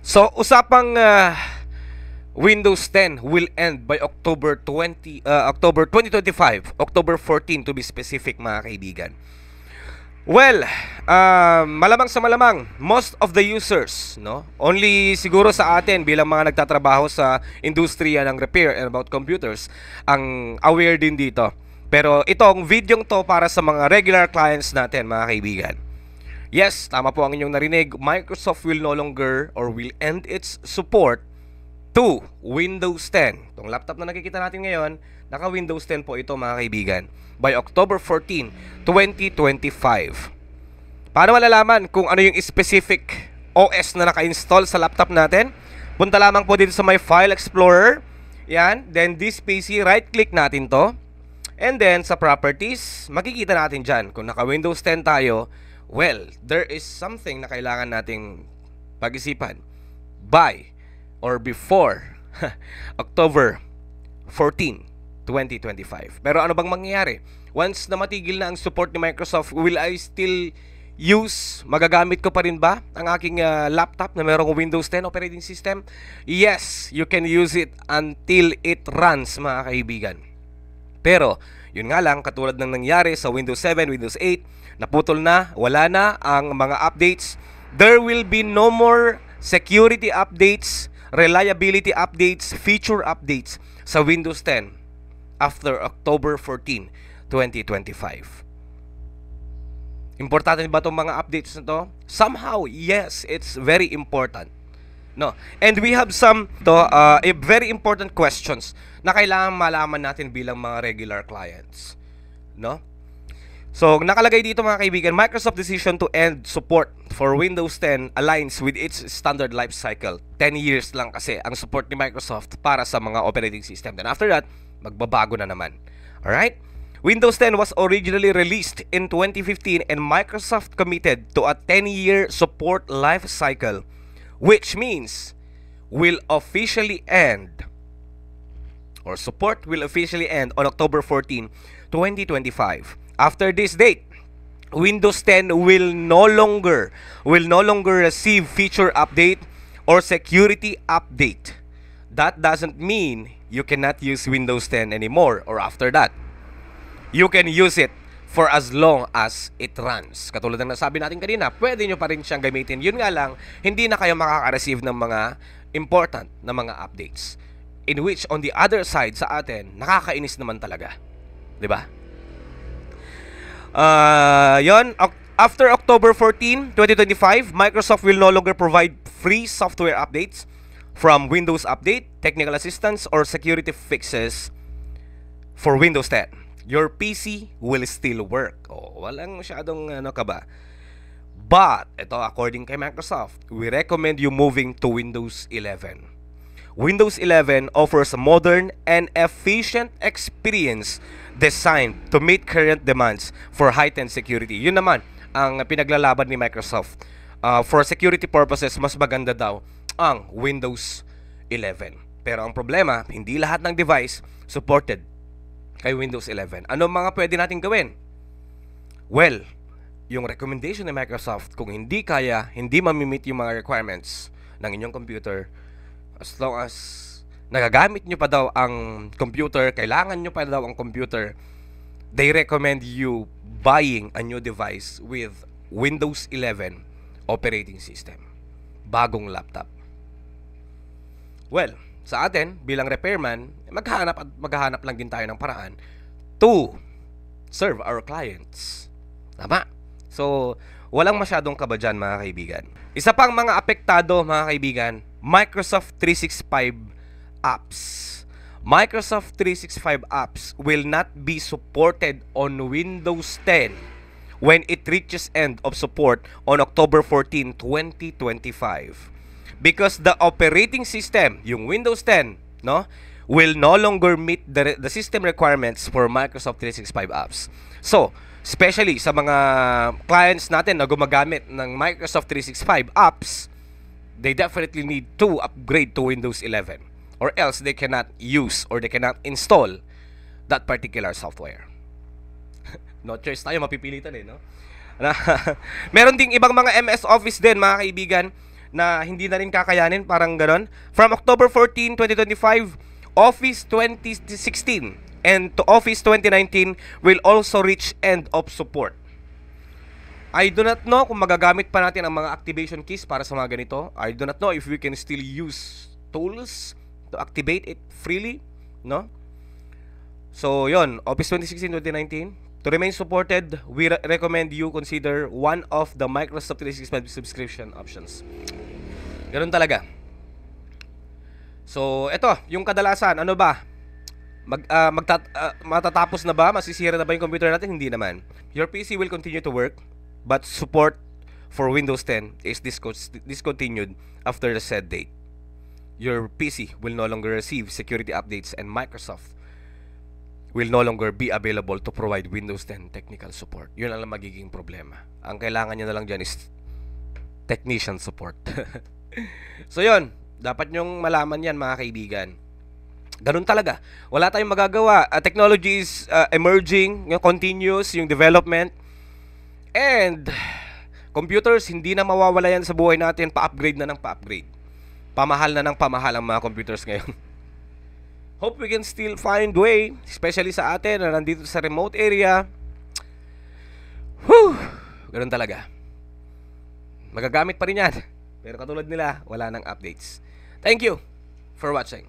So, usapang Windows 10 will end by October 2025, October 14 to be specific, mga kaibigan. Well, malamang sa malamang, most of the users, no? Only siguro sa atin bilang mga nagtatrabaho sa industriya ng repair and about computers, ang aware din dito. Pero itong video to para sa mga regular clients natin, mga kaibigan. Yes, tama po ang inyong narinig. Microsoft will no longer or will end its support to Windows 10. Itong laptop na nakikita natin ngayon, naka Windows 10 po ito, mga kaibigan, by October 14, 2025. Paano malalaman kung ano yung specific OS na naka-install sa laptop natin? Punta lamang po dito sa my File Explorer. Yan, then this PC, right-click natin to. And then sa Properties, makikita natin dyan kung naka Windows 10 tayo. Well, there is something na kailangan nating pag-isipan by or before October 14, 2025. Pero ano bang mangyayari? Once na matigil na ang support ni Microsoft, will I still magagamit ko pa rin ba ang aking laptop na mayroong Windows 10 operating system? Yes, you can use it until it runs, mga kaibigan. Pero, yun nga lang, katulad ng nangyari sa Windows 7, Windows 8, naputol na, wala na ang mga updates. There will be no more security updates, reliability updates, feature updates sa Windows 10 after October 14, 2025. Importante ba itong mga updates na to? Somehow, yes, it's very important. No. And we have some very important questions na kailangan malaman natin bilang mga regular clients. No? So, nakalagay dito, mga kaibigan, Microsoft decision to end support for Windows 10 aligns with its standard life cycle. 10 years lang kasi ang support ni Microsoft para sa mga operating system. Then after that, magbabago na naman. Alright? Windows 10 was originally released in 2015 and Microsoft committed to a 10-year support life cycle, which means will officially end, or support will officially end on October 14, 2025. After this date, Windows 10 will no longer receive feature update or security update. That doesn't mean you cannot use Windows 10 anymore or after that. You can use it for as long as it runs. Katulad ng nasabi natin kanina, pwede nyo pa rin siyang gamitin. Yun nga lang, hindi na kayo makaka-receive ng mga important na mga updates. In which, on the other side sa atin, nakakainis naman talaga. Diba? Yon, after October 14, 2025, Microsoft will no longer provide free software updates from Windows Update, technical assistance, or security fixes for Windows 10. Your PC will still work. Walang masyadong kaba. But, ito according kay Microsoft, we recommend you moving to Windows 11. Windows 11 offers a modern and efficient experience designed to meet current demands for heightened security. Yun naman ang pinaglalaban ni Microsoft. For security purposes, mas maganda daw ang Windows 11. Pero ang problema, hindi lahat ng device supported kay Windows 11. Ano mga pwede natin gawin? Well, yung recommendation ni Microsoft, kung hindi kaya, hindi mamimit yung mga requirements ng inyong computer, as long as nagagamit nyo pa daw ang computer, kailangan nyo pa daw ang computer, they recommend you buying a new device with Windows 11 operating system. Bagong laptop. Well, sa atin, bilang repairman, maghahanap lang din tayo ng paraan to serve our clients. Tama? So, walang masyadong kaba dyan, mga kaibigan. Isa pang mga apektado, mga kaibigan, Microsoft 365 apps. Microsoft 365 apps will not be supported on Windows 10 when it reaches end of support on October 14, 2025. Because the operating system, yung Windows 10, no, will no longer meet the system requirements for Microsoft 365 apps. So, especially sa mga clients natin na gumagamit ng Microsoft 365 apps, they definitely need to upgrade to Windows 11 or else they cannot use or they cannot install that particular software. No choice tayo, mapipilitan no? Meron ding ibang mga MS Office din, mga kaibigan, na hindi na rin kakayanin, parang ganon. From October 14, 2025, Office 2016 and to Office 2019 will also reach end of support. I do not know kung magagamit pa natin ang mga activation keys para sa mga ganito. I do not know if we can still use tools to activate it freely, no? So, yon, Office 2016-2019. To remain supported, we recommend you consider one of the Microsoft 365 subscription options. Ganun talaga. So, eto, yung kadalasan, ano ba? Matatapos na ba? Masisira na ba yung computer natin? Hindi naman. Your PC will continue to work, but support for Windows 10 is discontinued after the said date. Your PC will no longer receive security updates and Microsoft will no longer be available to provide Windows 10 technical support. Yun ang magiging problema. Ang kailangan nyo na lang dyan is technician support. So yun, dapat nyong malaman yan mga kaibigan. Ganun talaga. Wala tayong magagawa. Technology is emerging, continuous yung development. And computers, hindi na mawawala yan sa buhay natin. Pa-upgrade na ng pa-upgrade. Pamahal na ng pamahal ang mga computers ngayon. Hope we can still find way, especially sa atin na nandito sa remote area. Whew! Ganun talaga. Magagamit pa rin yan. Pero katulad nila, wala nang updates. Thank you for watching.